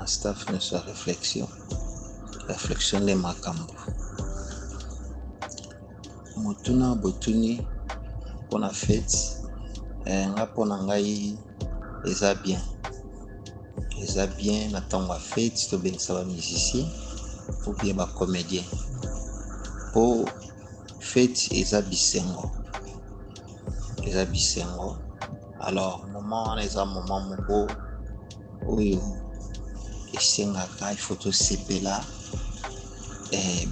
un staff ne soit réflexion les makambo motuna botuni pona fête nga pona ngai eza bien na tango ya fête to bengisa ba musicien ou bien ba comédien po fête eza bisengo alors moment wana eza moment moko oyo esengaka il faut tosepela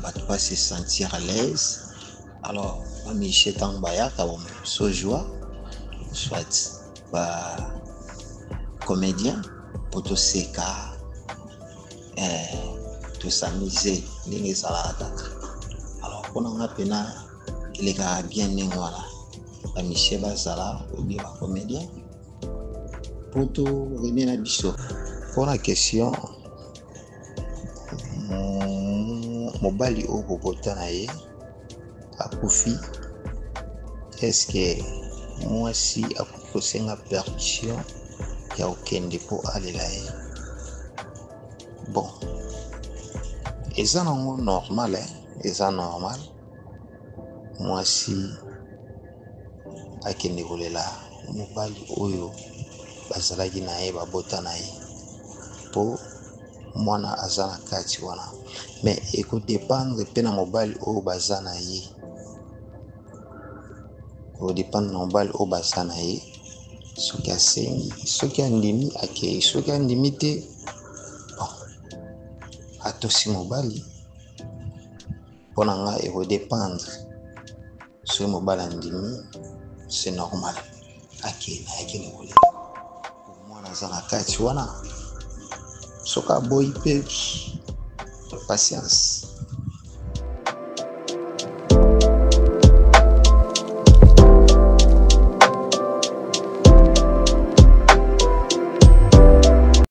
bato pas se sentir à l'aise. Alors bamishe ntango bayaka so joie soit ba comédien po toseka tosamise ndenge ezalaka kaka. Alors mpona nga mpena elekaka bien ndenge wana bamishe bazala obi ba comédien po torene na biso. Mpona question mobali oyo bobota na ye akufi, est-ce que mwasi akoki kosenga permission ya okende po alela ye? Bon, eza nango normal, eza normal mwasi akende kolela mobali oyo bazalaki na ye babota na ye po mwana aza na kati wana. Mais ekodépendre mpe na mobali oyo baza na ye, soki asengi, soki andimi akei, soki andimi te bon atosi mobali. Mpona nga ekodépendre, soki mobali andimi c'est normal akei na kolela mwana aza na kati wana. Soki aboyi mpe patience.